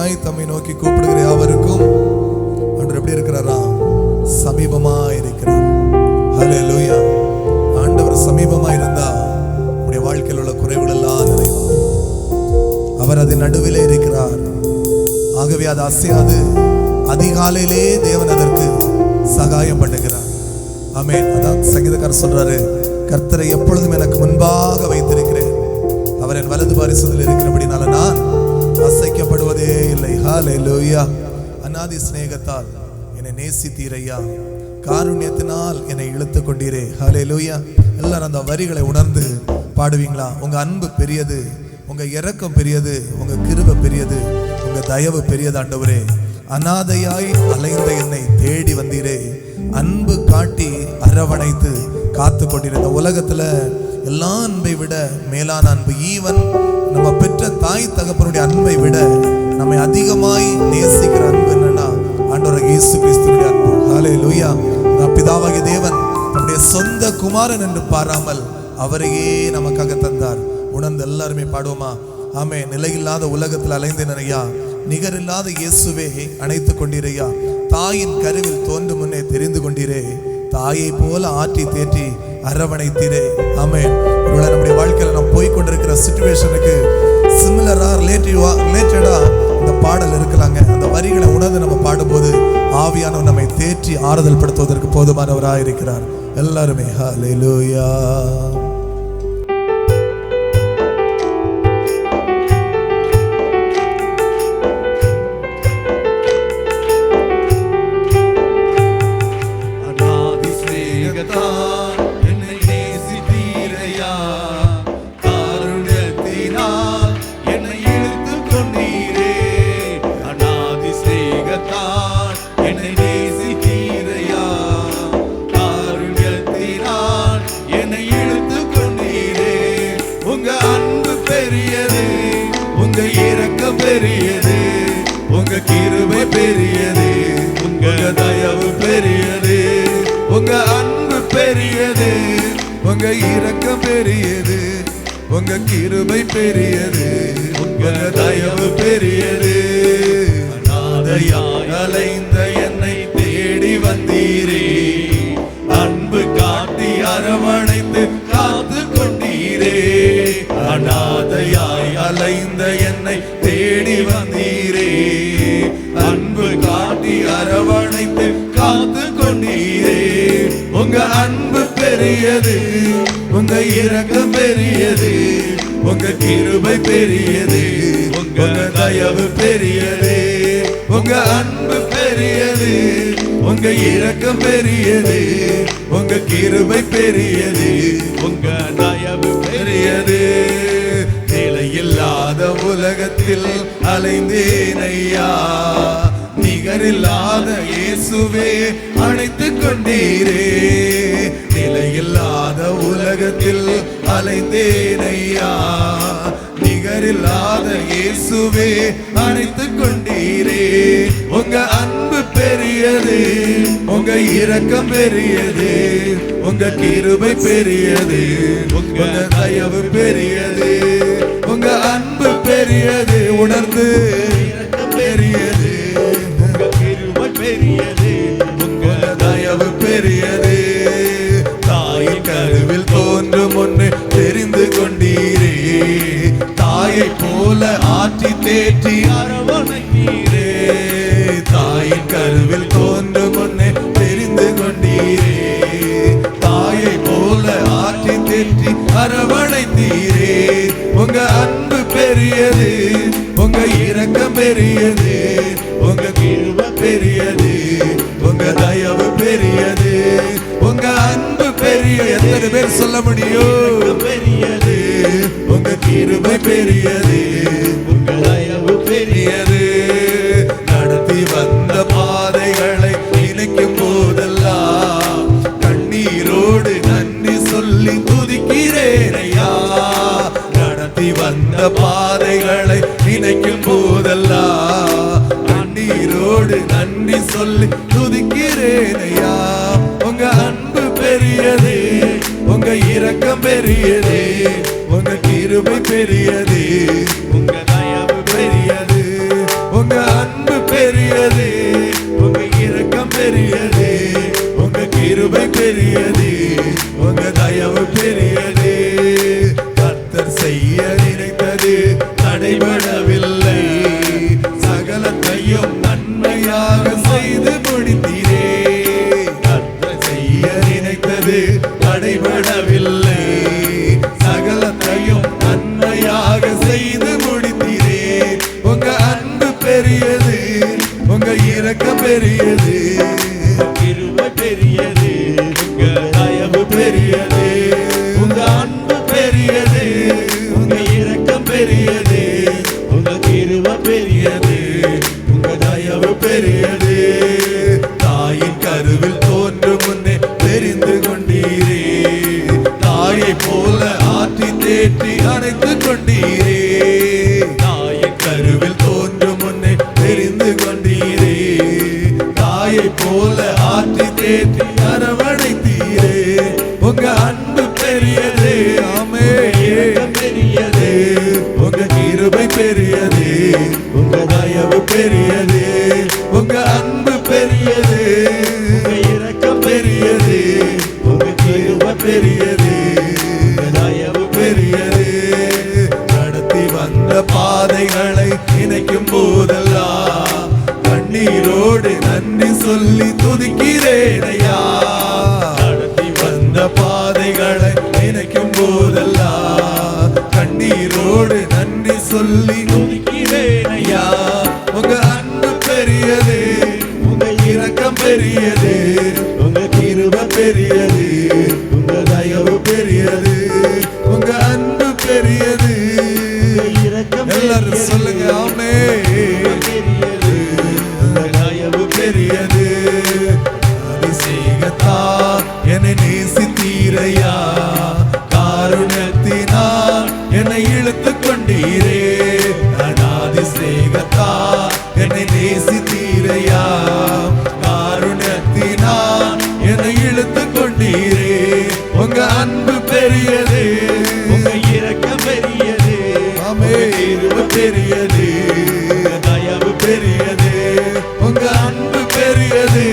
சத்தமாய் தம்மை நோக்கி கூப்பிடுகிற யாவருக்கும் ஆண்டவர் எப்படி இருக்கிறாரா? சமீபமா இருக்கிறார். ஹல்லேலூயா. ஆண்டவர் சமீபமா இருந்தா உடைய வாழ்க்கையில் உள்ள குறைவுகள் எல்லாம் நிறைவாகும். அவர் அது நடுவிலே இருக்கிறார். ஆகவே அது அசையாது. அதிகாலையிலே தேவன் அதற்கு சகாயம் பண்ணுகிறார். ஆமென். அதான் சங்கீதக்காரர் சொல்றாரு, கர்த்தரை எப்பொழுதும் எனக்கு முன்பாக வைத்திருக்கிறேன், அவர் என் வலது பாரிசத்தில் இருக்கிறபடினால நான் அசைக்கப்படுவதே இல்லை. ஹல்லேலூயா. அநாதி சிநேகத்தால் என்னை நேசித்தீரையா, காருண்யத்தினால் என்னை இழுத்து கொண்டீரே. ஹல்லேலூயா. எல்லாரும் அந்த வரிகளை உணர்ந்து பாடுவீங்களா? உங்க அன்பு பெரியது, உங்க இரக்கம் பெரியது, உங்க கிருபை பெரியது, உங்க தயவு பெரியது ஆண்டவரே. அநாதையாய் அலைந்த என்னை தேடி வந்தீரே, அன்பு காட்டி அரவணைத்து காத்து கொண்டீரே. இந்த உலகத்துல எல்லா அன்பை விட மேலான அன்பு, ஈவன் நம்ம பெற்ற தாய் தகப்பனுடைய அன்பை விட நம்மை அதிகமாய் நேசிக்கிற அன்பு என்னன்னா ஆண்டவர் இயேசு கிறிஸ்துவினுடைய அன்பு. ஹல்லேலூயா. பிதாவாகிய தேவன் நம்முடைய சொந்த குமாரன் என்று பாராமல் அவரையே நமக்காக தந்தார். உணர்ந்து எல்லாருமே பாடுவோமா? ஆமே. நிலையில்லாத உலகத்தில் அலைந்தேன் ஐயா, நிகரில்லாத இயேசுவே அணைத்து கொண்டீரையா, தாயின் கருவில் தோன்றும் முன்னே தெரிந்து கொண்டீரே, தாயை போல ஆற்றி தேற்றி அரவணைத்தீரே. ஆமே. ஒருவேளை நம்முடைய வாழ்க்கையில் நாம் போய்கொண்டிருக்கிற சிச்சுவேஷனுக்கு சிமிலரா ரிலேட்டடா இந்த பாடல் இருக்கலாங்க. அந்த வரிகளை உணர்ந்து நம்ம பாடும்போது ஆவியானவர் நம்மை தேற்றி ஆறுதல் படுத்துவதற்கு போதுமானவராக இருக்கிறார். எல்லாருமே ஹல்லேலூயா. பெரியது, உங்க கிருபை பெரியது, உங்க தயவு பெரியது, உங்க அன்பு பெரியது, உங்க இரக்கம் பெரியது, உங்க கிருபை பெரியது, உங்க தயவு பெரியது. அநாதையாய் அலைந்த என்னை தேடி வந்தீரே, அன்பு காட்டி அரவணைத்து காத்து கொண்டீரே. அநாதையாய் அலைந்த என்னை தேடி வந்தீரே, அன்பு காட்டி அரவணைத்து காத்து கொண்டீரே. உங்க அன்பு பெரியது, உங்க இரக்கம் பெரியது, உங்க கிருபை பெரியது, உங்க தயவு பெரியது, உங்க அன்பு பெரியது, உங்க இரக்கம் பெரியது, உங்க கிருபை பெரியது, உங்க தயவு பெரியது. நிலையில்லாத உலகத்தில் அலைந்தேன் ஐயா, நிகரில்லாத இயேசுவே அணைத்து கொண்டீரே. நிலையில்லாத உலகத்தில் அலைந்தேன் ஐயா, நிகரில்லாத இயேசுவே அணைத்து கொண்டீரே. உங்க அன்பு பெரியது, உங்க இரக்கம் பெரியது, உங்க கிருபை பெரியது, உங்க தயவு பெரியது, உங்க அன்பு பெரியது. உணர்ந்து இரக்கம் பெரியது, உங்க கிருபை பெரியது, உங்க தயவு பெரியது. தாயின் கருவில் தோன்றும் முன்னே தெரிந்து கொண்டீரே, தாயை போல ஆற்றி தேற்றி அரவணைத்தீரே. தாயின் கருவில் தோன்றும் முன்னே தெரிந்து கொண்டீரே, தாயை போல ஆற்றி தேற்றி அரவணைத்தீரே. உங்க அன்பு பெரியது, உங்க இரக்கம் பெரியது, உங்க கிருபை பெரியது, உங்க தயவு பெரியது, உங்க அன்பு பெரியது. எத்தனை பேர் சொல்ல முடியும்? பெரியது, உங்க கிருபை பெரியது, உங்க தயவு பெரியது. நடத்தி வந்த பாதைகளை நினைக்கும் போதெல்லாம் கண்ணீரோடு நன்றி சொல்லி துதிக்கிறேன் ஐயா. நடத்தி வந்த பாதைகளை நினைக்கும் போதெல்லாம் கண்ணீரோடு நன்றி சொல்லி துதிக்கிறேன் ஐயா. உங்க அன்பு பெரியது, உங்க இரக்கம் பெரியது, உங்க கிருபை பெரியது, உங்க தயவு பெரியது, உங்க அன்பு பெரியது, உங்க இரக்கம் பெரியது, உங்க கிருபை பெரியது, உங்க தயவு பெரியது. கர்த்தர் செய்ய நினைத்தது தடைபடவில்லை, சகலத்தையும் நன்மையாக செய்து முடித்தீரே. கர்த்தர் செய்ய நினைத்தது தடைபடவில்லை, சகலத்தையும் நன்மையாக செய்து முடித்தீரே. உங்க அன்பு பெரியது, உங்க இரக்கம் பெரியது, கிருபை பெரியது, உங்க தயவு பெரியது. உங்க அன்பு பெரியது, உங்க இரக்கம் பெரியது, உங்க கிருபை பெரியது, உங்க தயவு பெரியது. தாயின் கருவில் தோன்றும் முன்னே தெரிந்து கொண்டீரே, தாயை போல ஆற்றி தேற்றி அணைத்து கொண்டீரே. தாயின் கருவில் தோன்றும் முன்னே தெரிந்து கொண்டீரே, தாயை போல ஆற்றி தேற்றி அரவணைத்தீரே. உங்க அன்பு பெரியது, ஆமே பெரியது, உங்க கிருபை பெரியது, உங்க தயவு பெரியது. உங்க அன்பு பெரியது, உங்க இரக்கம் பெரியது, உங்க கிருபை பெரியது, உங்க தயவு பெரியது. நடத்தி வந்த பாதைகளை நினைக்கும் போதெல்லாம் கண்ணீரோடு நன்றி சொல்லி துதிக்கிறேனையா. நடத்தி வந்த பாதைகளை நினைக்கும் போதெல்லாம் கண்ணீரோடு நன்றி சொல்லி துதிக்கிறேனையா. உங்க அன்பு பெரியது, உங்க இரக்கம் பெரியது, உங்க கிருபை பெரியது, உங்க தயவு பெரியது. உங்க அன்பு பெரியது, எல்லாரும் சொல்லுங்க ஆமே. தயவு பெரியது, அபிஷேகத்தா என்னை நேசித்தீரையா, காருண்யத்தினால் என்னை இழுத்து கொண்டீரே. அநாதிசேகத்தா என்னை நேசித்தீரையா, காருண்யத்தினால் என்னை இழுத்து கொண்டீரே. உங்க அன்பு பெரியது, உங்க இரக்கம் பெரியது, ஆமே கிருபை பெரியது, தயவு பெரியது. உங்க அன்பு பெரியது,